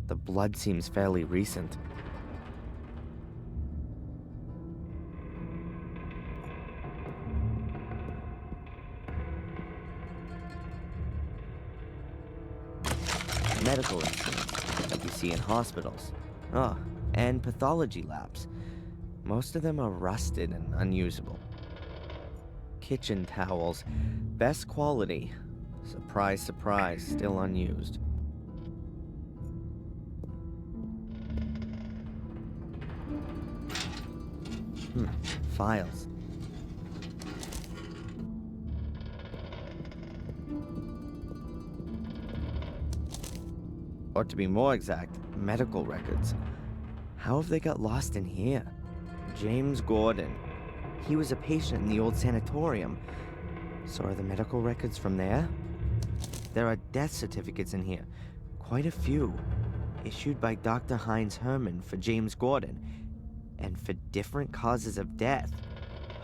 The blood seems fairly recent. Medical instruments that we see in hospitals. Oh, and pathology labs. Most of them are rusted and unusable. Kitchen towels, best quality. Surprise, surprise, still unused. Files. Or to be more exact, medical records. How have they got lost in here? James Gordon. He was a patient in the old sanatorium. So are the medical records from there? There are death certificates in here. Quite a few. Issued by Dr. Heinz Herman for James Gordon. And for different causes of death.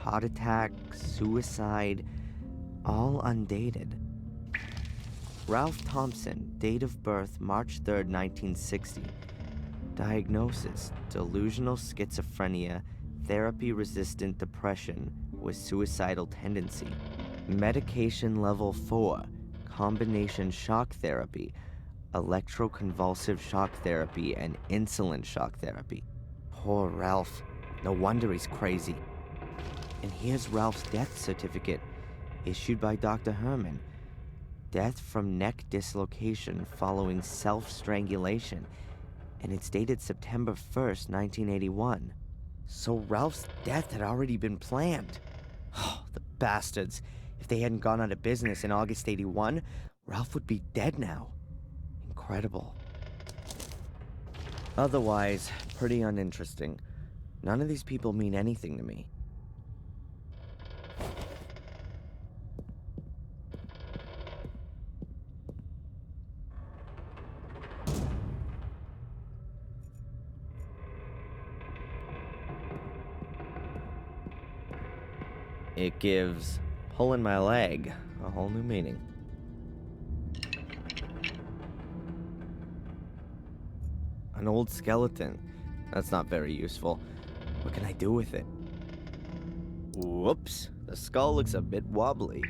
Heart attack, suicide, all undated. Ralph Thompson, date of birth March 3rd, 1960. Diagnosis, delusional schizophrenia, therapy-resistant depression with suicidal tendency. Medication level 4, combination shock therapy, electroconvulsive shock therapy, and insulin shock therapy. Poor Ralph. No wonder he's crazy. And here's Ralph's death certificate, issued by Dr. Herman. Death from neck dislocation following self-strangulation, and it's dated September 1st, 1981. So Ralph's death had already been planned. Oh, the bastards. If they hadn't gone out of business in August 81, Ralph would be dead now. Incredible. Otherwise, pretty uninteresting. None of these people mean anything to me. It gives pulling my leg a whole new meaning. An old skeleton. That's not very useful. What can I do with it? Whoops, the skull looks a bit wobbly.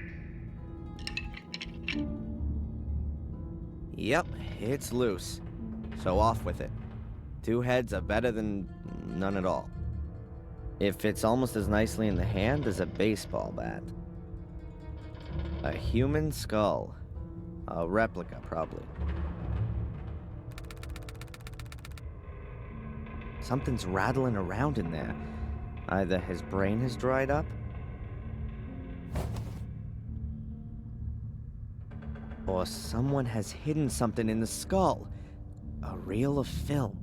Yep, it's loose. So off with it. 2 heads are better than none at all. It fits almost as nicely in the hand as a baseball bat. A human skull. A replica, probably. Something's rattling around in there. Either his brain has dried up, or someone has hidden something in the skull. A reel of film.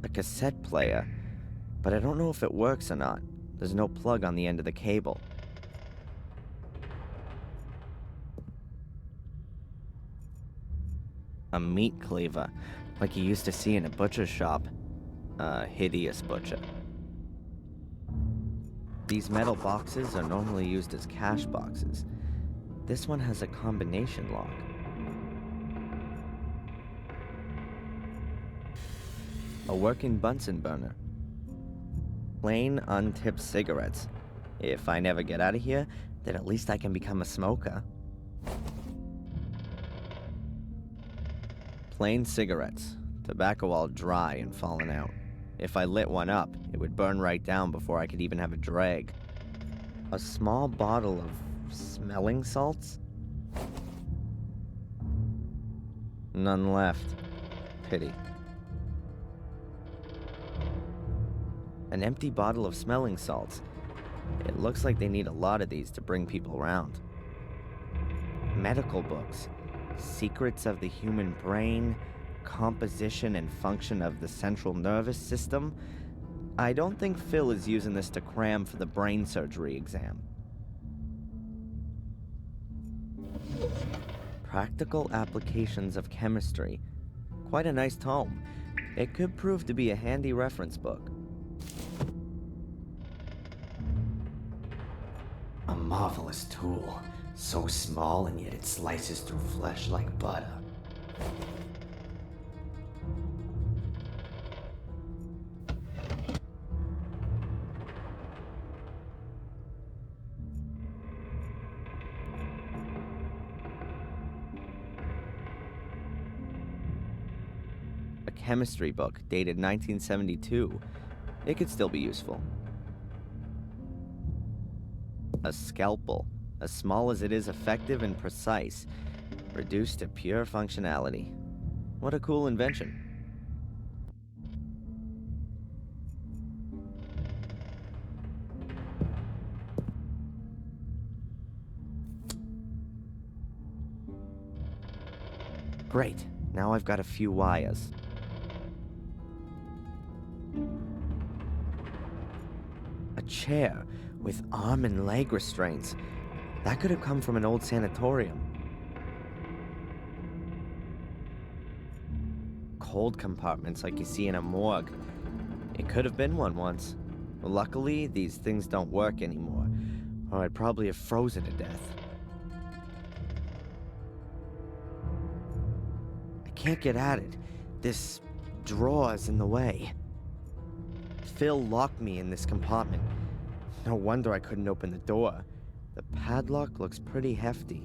A cassette player, but I don't know if it works or not. There's no plug on the end of the cable. A meat cleaver, like you used to see in a butcher's shop. A hideous butcher. These metal boxes are normally used as cash boxes. This one has a combination lock. A working Bunsen burner. Plain, untipped cigarettes. If I never get out of here, then at least I can become a smoker. Plain cigarettes. Tobacco all dry and fallen out. If I lit one up, it would burn right down before I could even have a drag. A small bottle of smelling salts? None left. Pity. An empty bottle of smelling salts. It looks like they need a lot of these to bring people around. Medical books. Secrets of the human brain, composition and function of the central nervous system. I don't think Phil is using this to cram for the brain surgery exam. Practical applications of chemistry. Quite a nice tome. It could prove to be a handy reference book. A marvelous tool. So small and yet it slices through flesh like butter. A chemistry book dated 1972. It could still be useful. A scalpel, as small as it is effective and precise, reduced to pure functionality. What a cool invention. Great, now I've got a few wires. A chair with arm and leg restraints. That could have come from an old sanatorium. Cold compartments like you see in a morgue. It could have been one once. Luckily, these things don't work anymore, or I'd probably have frozen to death. I can't get at it. This drawer's in the way. Phil locked me in this compartment. No wonder I couldn't open the door. The padlock looks pretty hefty.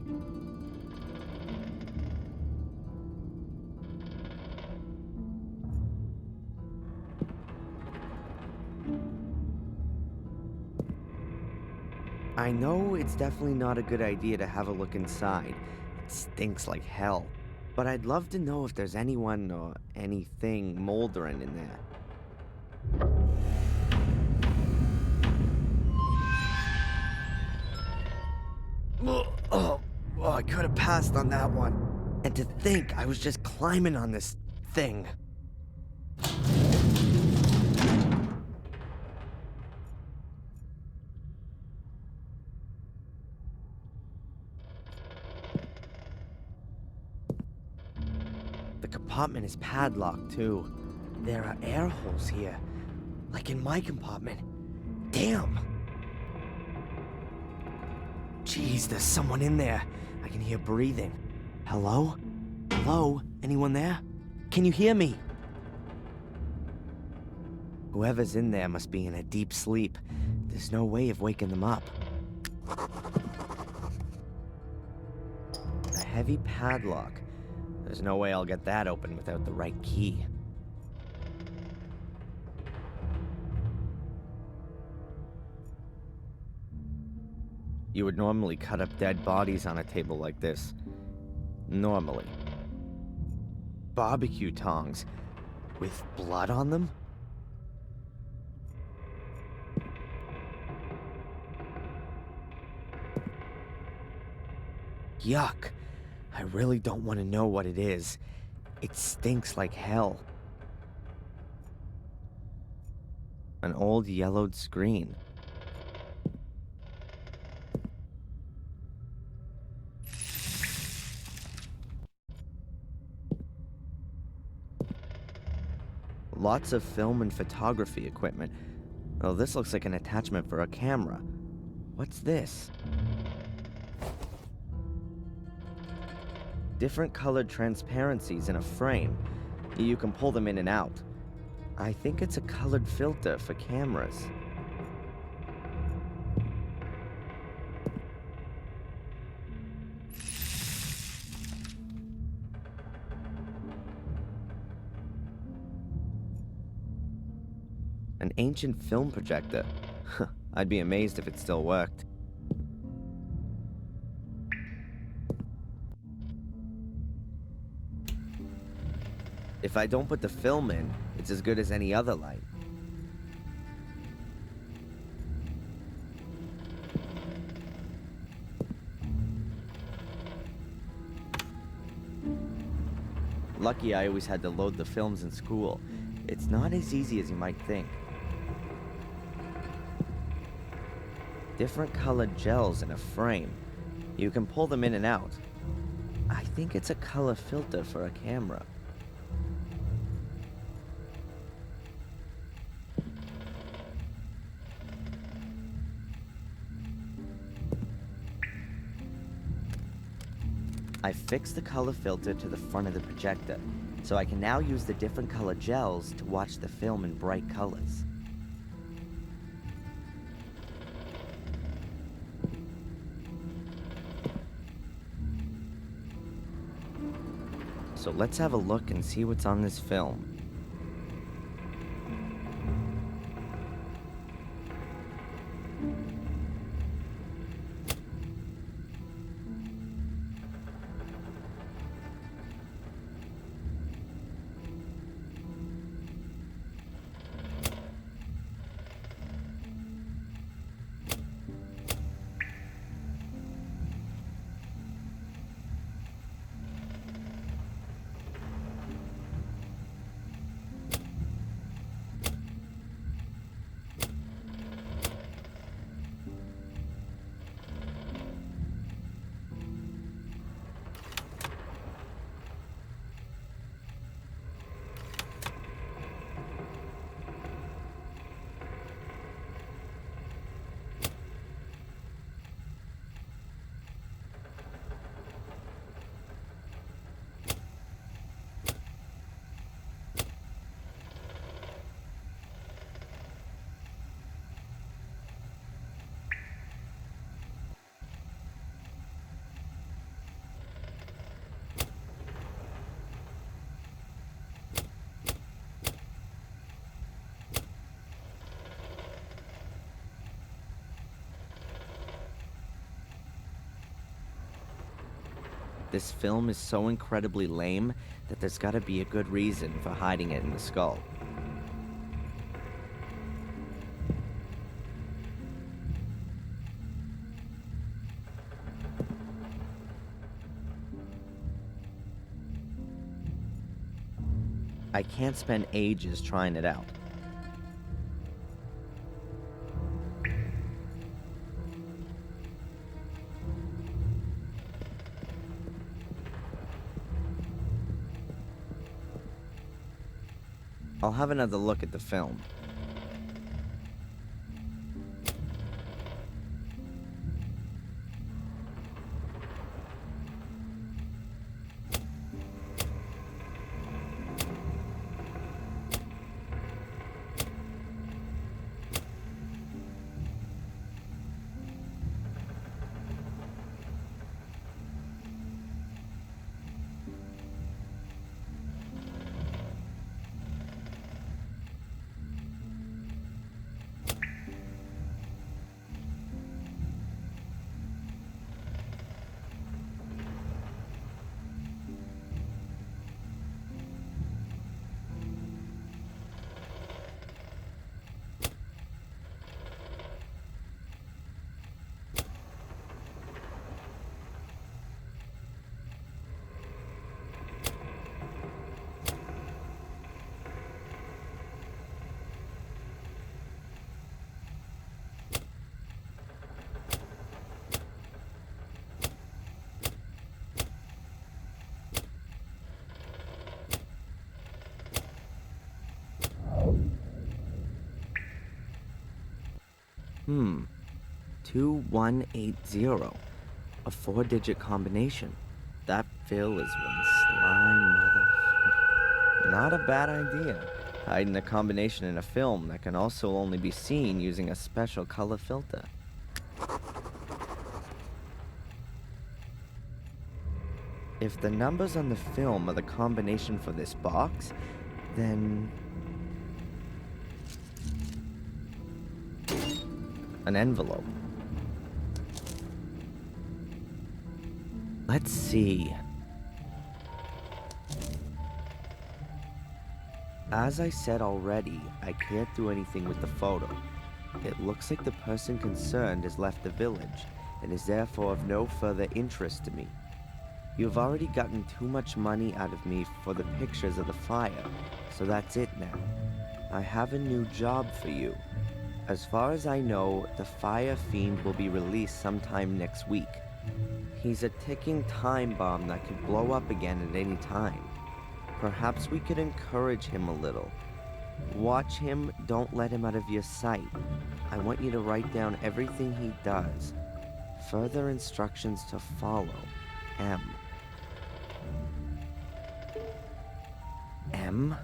I know it's definitely not a good idea to have a look inside. It stinks like hell. But I'd love to know if there's anyone or anything moldering in there. Oh, I could have passed on that one. And to think I was just climbing on this thing. The compartment is padlocked, too. There are air holes here, like in my compartment. Damn! Jeez, there's someone in there. I can hear breathing. Hello? Hello? Anyone there? Can you hear me? Whoever's in there must be in a deep sleep. There's no way of waking them up. A heavy padlock. There's no way I'll get that open without the right key. You would normally cut up dead bodies on a table like this. Normally. Barbecue tongs. With blood on them? Yuck. I really don't want to know what it is. It stinks like hell. An old yellowed screen. Lots of film and photography equipment. Oh, this looks like an attachment for a camera. What's this? Different colored transparencies in a frame. You can pull them in and out. I think it's a colored filter for cameras. An ancient film projector. I'd be amazed if it still worked. If I don't put the film in, it's as good as any other light. Lucky I always had to load the films in school. It's not as easy as you might think. Different colored gels in a frame. You can pull them in and out. I think it's a color filter for a camera. I fixed the color filter to the front of the projector, so I can now use the different color gels to watch the film in bright colors. So let's have a look and see what's on this film. This film is so incredibly lame that there's gotta be a good reason for hiding it in the skull. I can't spend ages trying it out. I'll have another look at the film. Hmm. 2180. A 4-digit combination. That Phil is one slime mother. Not a bad idea. Hiding a combination in a film that can also only be seen using a special color filter. If the numbers on the film are the combination for this box, then... an envelope. Let's see. As I said already, I can't do anything with the photo. It looks like the person concerned has left the village and is therefore of no further interest to me. You've already gotten too much money out of me for the pictures of the fire, so that's it now. I have a new job for you. As far as I know, the Fire Fiend will be released sometime next week. He's a ticking time bomb that could blow up again at any time. Perhaps we could encourage him a little. Watch him, don't let him out of your sight. I want you to write down everything he does. Further instructions to follow. M. M?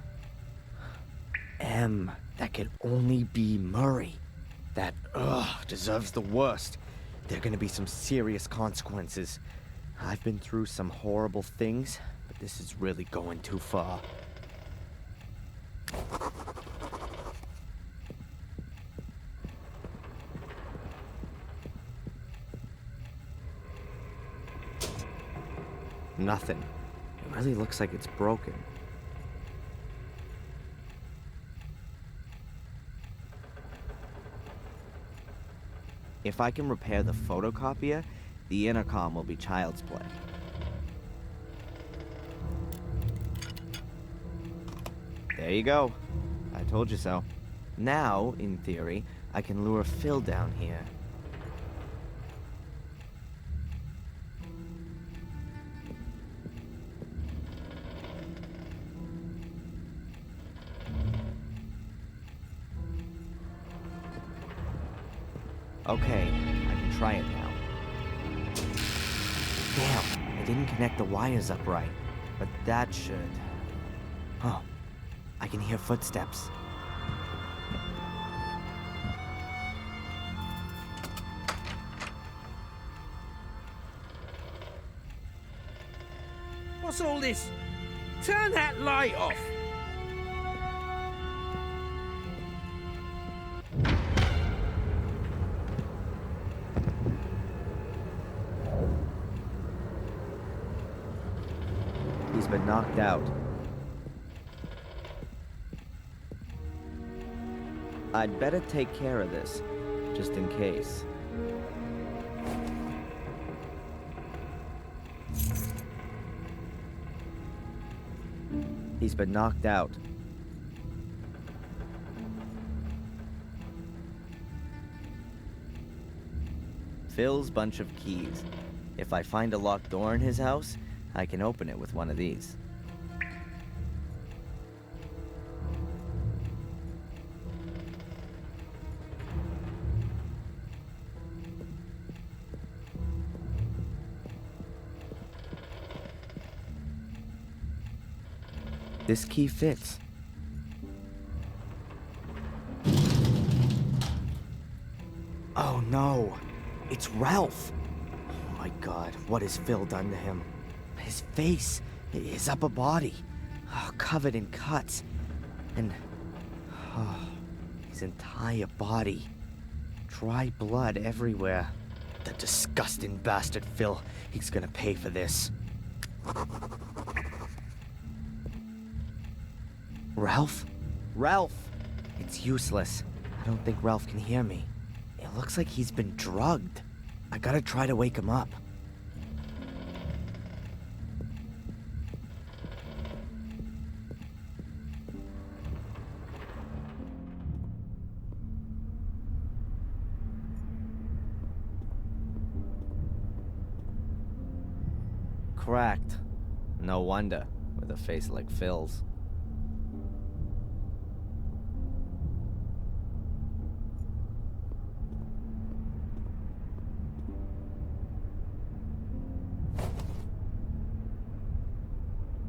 M. That could only be Murray. That, deserves the worst. There are gonna be some serious consequences. I've been through some horrible things, but this is really going too far. Nothing. It really looks like it's broken. If I can repair the photocopier, the intercom will be child's play. There you go. I told you so. Now, in theory, I can lure Phil down here. Okay, I can try it now. Damn, I didn't connect the wires up right, but that should... Oh, I can hear footsteps. What's all this? Turn that light off! He's been knocked out. I'd better take care of this, just in case. He's been knocked out. Phil's bunch of keys. If I find a locked door in his house, I can open it with one of these. This key fits. Oh no, it's Ralph. Oh my God, what has Phil done to him? His face, his upper body, covered in cuts, and his entire body. Dry blood everywhere. The disgusting bastard Phil, he's gonna pay for this. Ralph? Ralph! It's useless. I don't think Ralph can hear me. It looks like he's been drugged. I gotta try to wake him up. Cracked. No wonder, with a face like Phil's.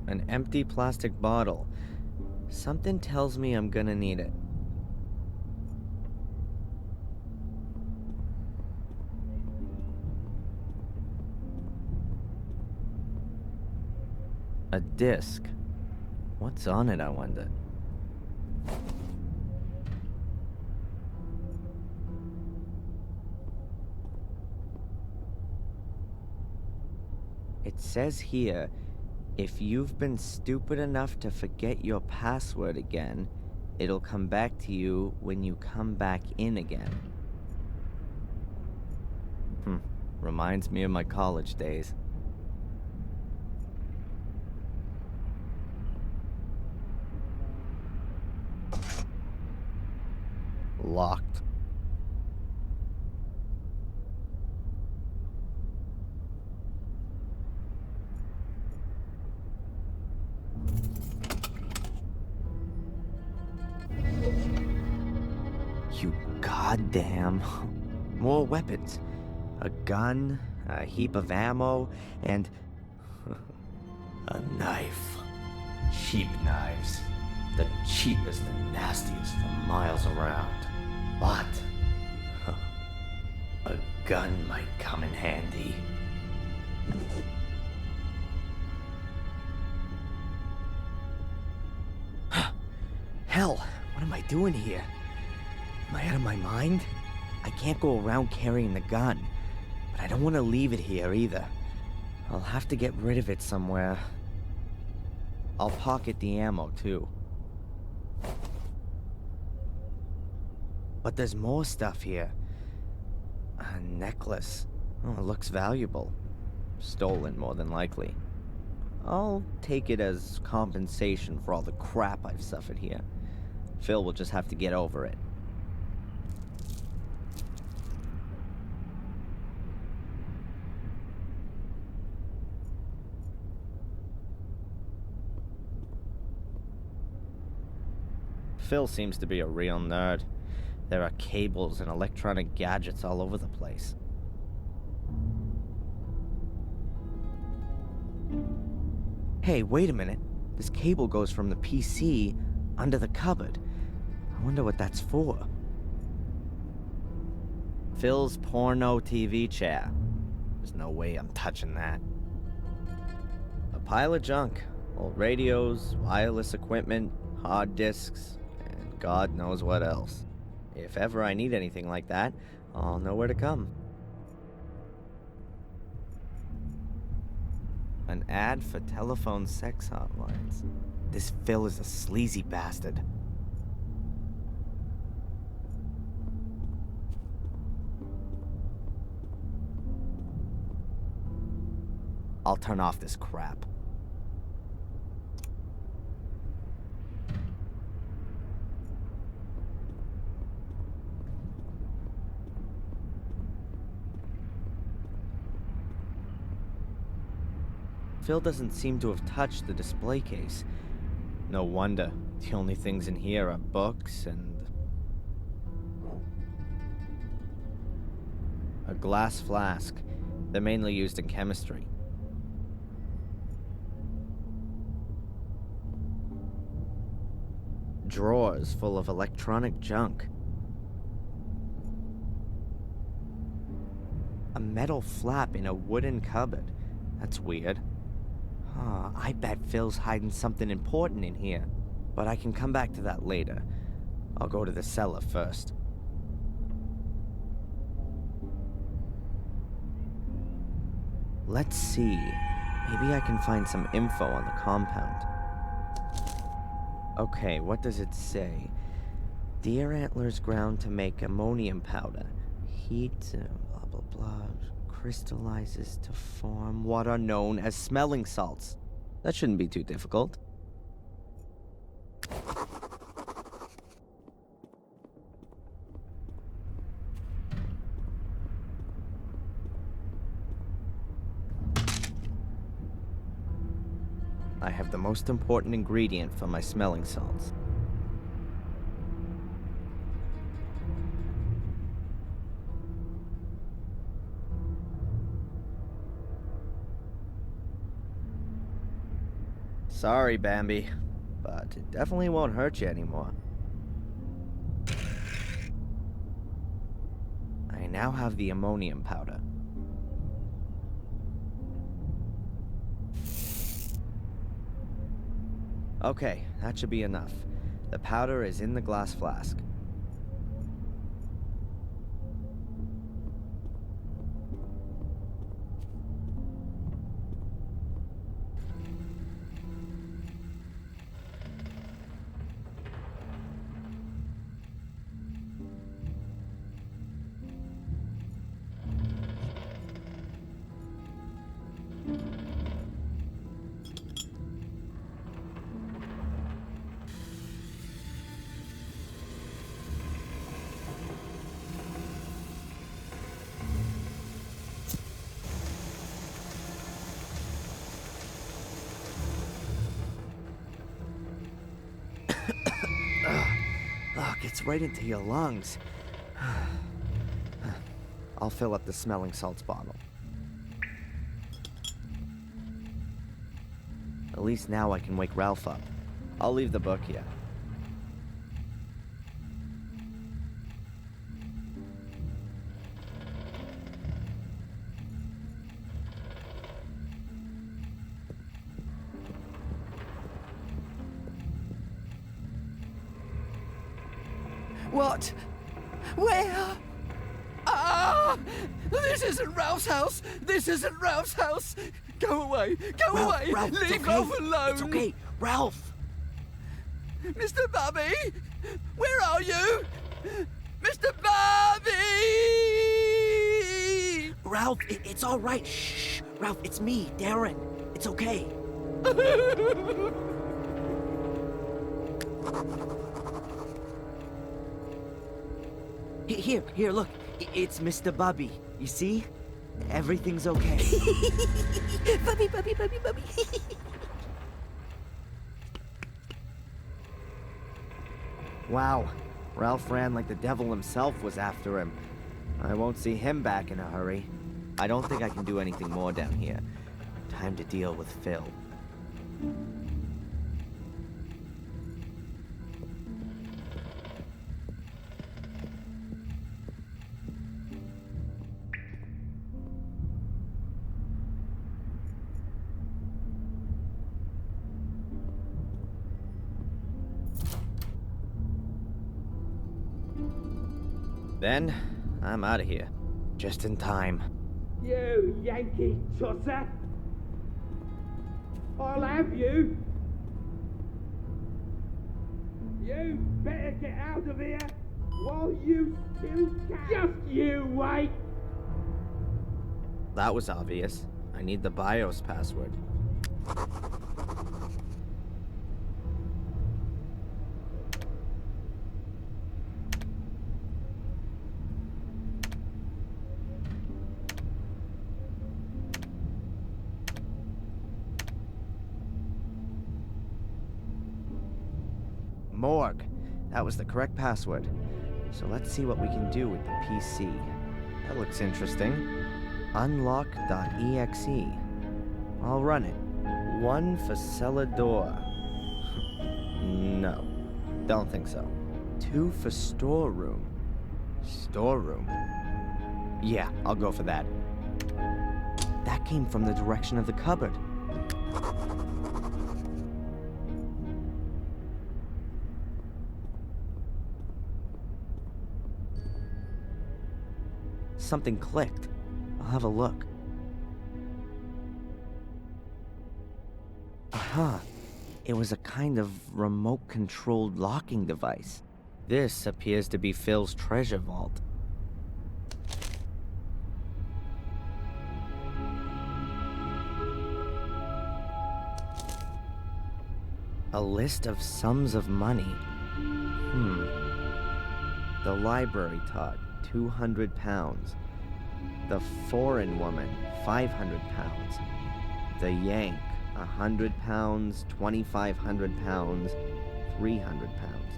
An empty plastic bottle. Something tells me I'm gonna need it. A disc. What's on it, I wonder? It says here, if you've been stupid enough to forget your password again, it'll come back to you when you come back in again. Reminds me of my college days. Locked. You goddamn. More weapons. A gun, a heap of ammo, and a knife. cheap knives. The cheapest and nastiest for miles around. But a gun might come in handy. Hell, what am I doing here? Am I out of my mind? I can't go around carrying the gun, but I don't want to leave it here either. I'll have to get rid of it somewhere. I'll pocket the ammo too. But there's more stuff here. A necklace. Oh, it looks valuable. Stolen, more than likely. I'll take it as compensation for all the crap I've suffered here. Phil will just have to get over it. Phil seems to be a real nerd. There are cables and electronic gadgets all over the place. Hey, wait a minute. This cable goes from the PC under the cupboard. I wonder what that's for. Phil's porno TV chair. There's no way I'm touching that. A pile of junk. Old radios, wireless equipment, hard disks, and God knows what else. If ever I need anything like that, I'll know where to come. An ad for telephone sex hotlines. This Phil is a sleazy bastard. I'll turn off this crap. Phil doesn't seem to have touched the display case. No wonder. The only things in here are books and... a glass flask. They're mainly used in chemistry. Drawers full of electronic junk. A metal flap in a wooden cupboard. That's weird. I bet Phil's hiding something important in here. But I can come back to that later. I'll go to the cellar first. Let's see. Maybe I can find some info on the compound. Okay, what does it say? Deer antlers ground to make ammonium powder. Heat, blah blah blah. Crystallizes to form what are known as smelling salts. That shouldn't be too difficult. I have the most important ingredient for my smelling salts. Sorry, Bambi, but it definitely won't hurt you anymore. I now have the ammonium powder. Okay, that should be enough. The powder is in the glass flask. Gets right into your lungs. I'll fill up the smelling salts bottle. At least now I can wake Ralph up. I'll leave the book here. What? Where? Ah! This isn't Ralph's house! This isn't Ralph's house! Go away! Go away! Ralph, it's Leave okay. Ralph alone! It's okay. Ralph! Mr. Bobby! Where are you? Mr. Bobby! Ralph, it's all right. Shh. Ralph, it's me, Darren. It's okay. Here, look. It's Mr. Bobby. You see? Everything's okay. Bobby, Bobby, Bobby, Bobby. Wow. Ralph ran like the devil himself was after him. I won't see him back in a hurry. I don't think I can do anything more down here. Time to deal with Phil. Then, I'm out of here. Just in time. You Yankee tosser! I'll have you! You better get out of here while you still can! Just you wait! That was obvious. I need the BIOS password. Morgue. That was the correct password. So let's see what we can do with the PC. That looks interesting. Unlock.exe. I'll run it. One for cellar door. No, don't think so. Two for storeroom. Storeroom? Yeah, I'll go for that. That came from the direction of the cupboard. Something clicked. I'll have a look. Aha! It was a kind of remote-controlled locking device. This appears to be Phil's treasure vault. A list of sums of money. The library taught, 200 pounds. The foreign woman, 500 pounds. The Yank, 100 pounds, 2,500 pounds, 300 pounds.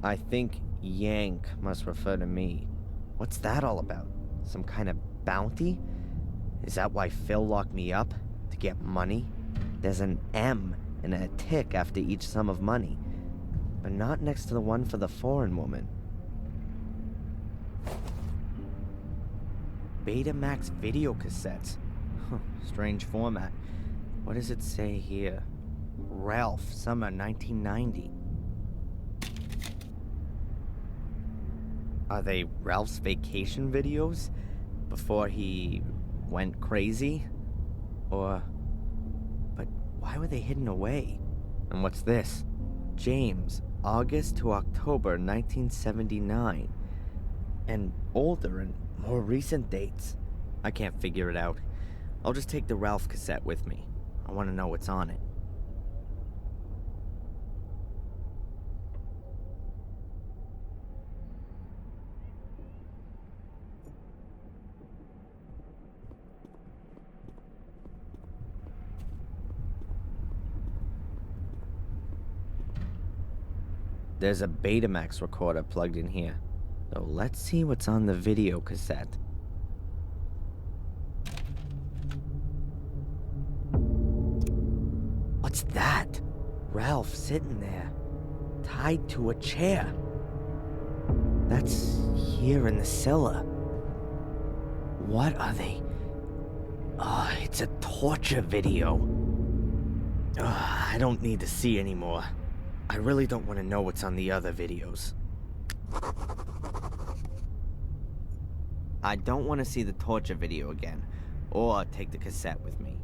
I think Yank must refer to me. What's that all about? Some kind of bounty? Is that why Phil locked me up? To get money? There's an M and a tick after each sum of money, but not next to the one for the foreign woman. Betamax video cassettes. Strange format. What does it say here? Ralph, summer 1990. Are they Ralph's vacation videos? Before he went crazy? Or... But why were they hidden away? And what's this? James, August to October 1979. And older and more recent dates. I can't figure it out. I'll just take the Ralph cassette with me. I want to know what's on it. There's a Betamax recorder plugged in here. So let's see what's on the video cassette. What's that? Ralph sitting there, tied to a chair. That's here in the cellar. What are they? Oh, it's a torture video. I don't need to see anymore. I really don't want to know what's on the other videos. I don't want to see the torture video again, or take the cassette with me.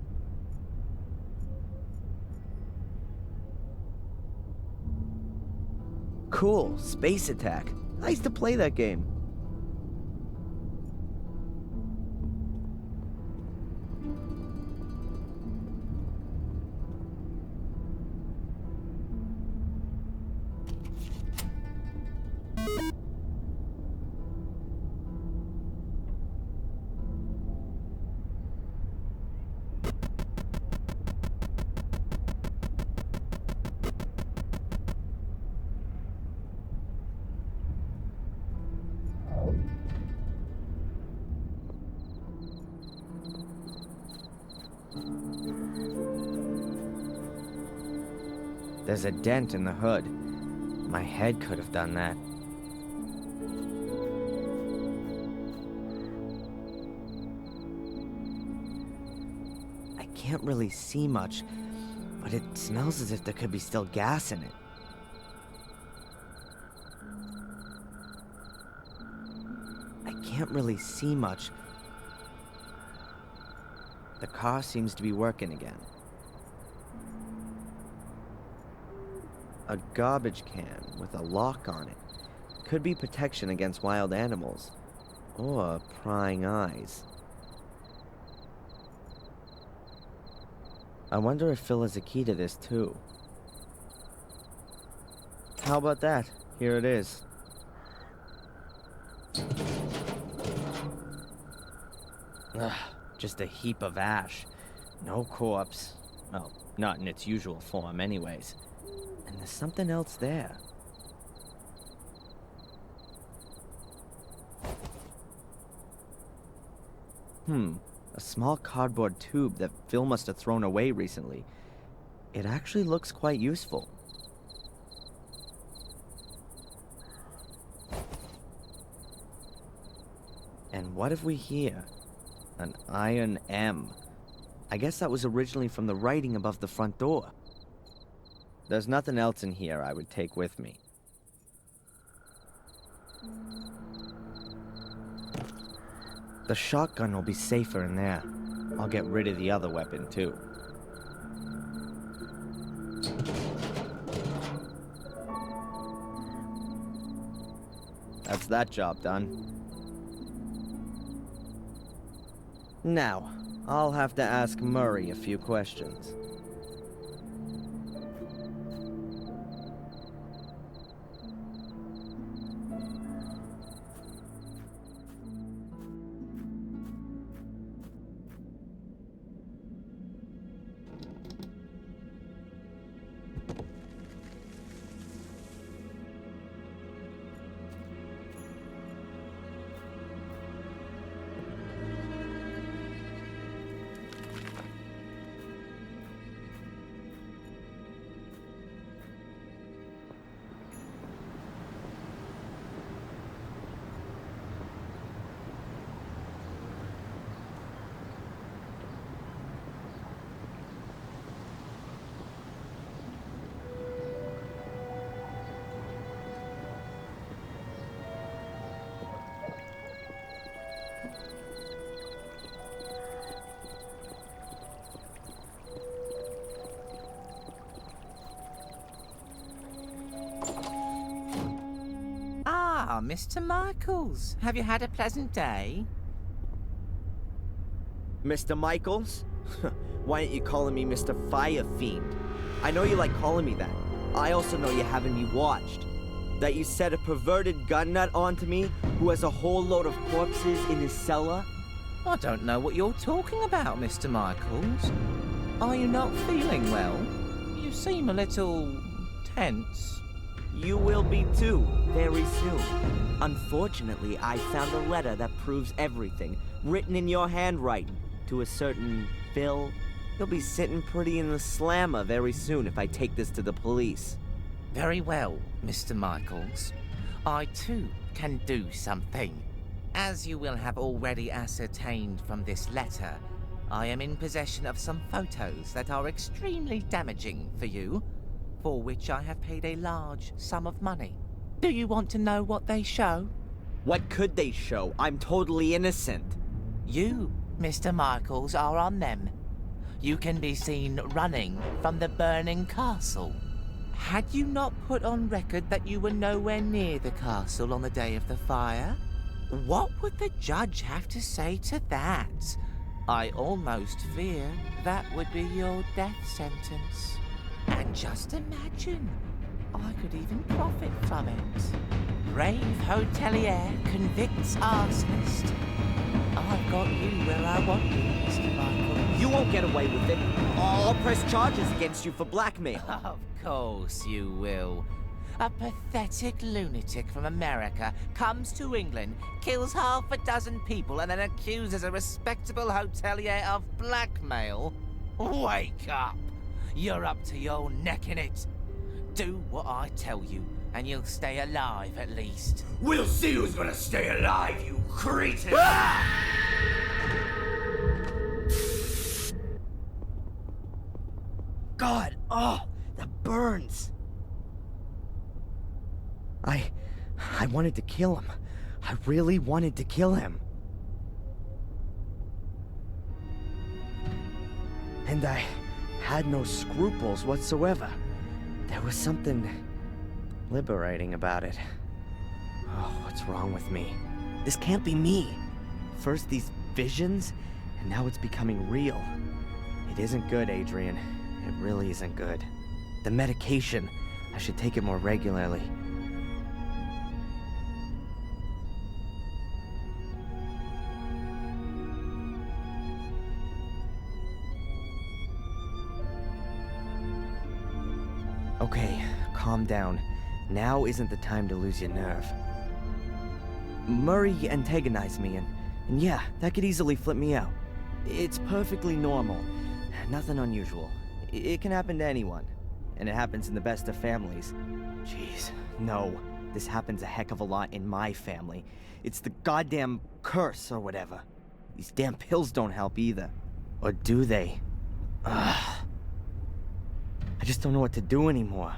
Cool, Space Attack. I used to play that game. There's a dent in the hood. My head could have done that. I can't really see much, but it smells as if there could be still gas in it. I can't really see much. The car seems to be working again. A garbage can with a lock on it. Could be protection against wild animals. Or prying eyes. I wonder if Phil has a key to this too. How about that? Here it is. Ugh, just a heap of ash. No corpse. Well, not in its usual form anyways. And there's something else there. A small cardboard tube that Phil must have thrown away recently. It actually looks quite useful. And what have we here? An iron M. I guess that was originally from the writing above the front door. There's nothing else in here I would take with me. The shotgun will be safer in there. I'll get rid of the other weapon, too. That's that job done. Now, I'll have to ask Murray a few questions. Ah, Mr. Michaels, have you had a pleasant day? Mr. Michaels? Why aren't you calling me Mr. Fire Fiend? I know you like calling me that. I also know you haven't me watched. That you set a perverted gun nut onto me who has a whole load of corpses in his cellar? I don't know what you're talking about, Mr. Michaels. Are you not feeling well? You seem a little tense. You will be too, very soon. Unfortunately, I found a letter that proves everything, written in your handwriting, to a certain Phil He'll be sitting pretty in the slammer very soon if I take this to the police. Very well, Mr. Michaels. I too can do something. As you will have already ascertained from this letter, I am in possession of some photos that are extremely damaging for you, for which I have paid a large sum of money. Do you want to know what they show? What could they show? I'm totally innocent. You, Mr. Michaels, are on them. You can be seen running from the burning castle. Had you not put on record that you were nowhere near the castle on the day of the fire? What would the judge have to say to that? I almost fear that would be your death sentence. And just imagine, I could even profit from it. Brave hotelier convicts arsonist. I've got you where I want you, Mr. Michael. You won't get away with it. I'll press charges against you for blackmail. Of course you will. A pathetic lunatic from America comes to England, kills half a dozen people, and then accuses a respectable hotelier of blackmail? Wake up! You're up to your neck in it. Do what I tell you, and you'll stay alive at least. We'll see who's gonna stay alive, you cretin! God, oh, the burns. I wanted to kill him. I really wanted to kill him. And I had no scruples whatsoever. There was something liberating about it. Oh, what's wrong with me? This can't be me. First these visions, and now it's becoming real. It isn't good, Adrian. It really isn't good. The medication, I should take it more regularly. Okay, calm down. Now isn't the time to lose your nerve. Murray antagonized me, and yeah, that could easily flip me out. It's perfectly normal. Nothing unusual. It can happen to anyone. And it happens in the best of families. Jeez, no. This happens a heck of a lot in my family. It's the goddamn curse or whatever. These damn pills don't help either. Or do they? Ugh. I just don't know what to do anymore.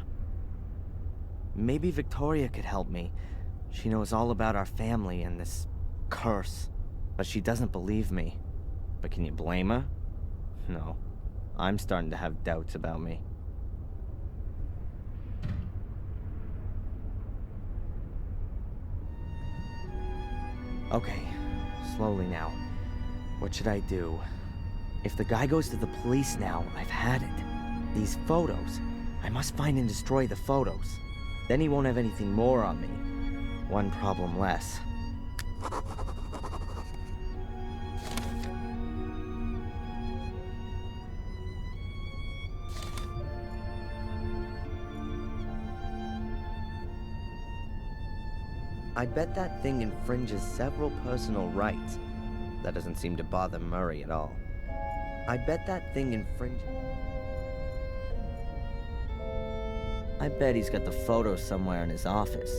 Maybe Victoria could help me. She knows all about our family and this curse. But she doesn't believe me. But can you blame her? No. I'm starting to have doubts about me. Okay, slowly now. What should I do? If the guy goes to the police now, I've had it. These photos. I must find and destroy the photos. Then he won't have anything more on me. One problem less. I bet that thing infringes several personal rights. That doesn't seem to bother Murray at all. I bet that thing infringes... I bet he's got the photos somewhere in his office.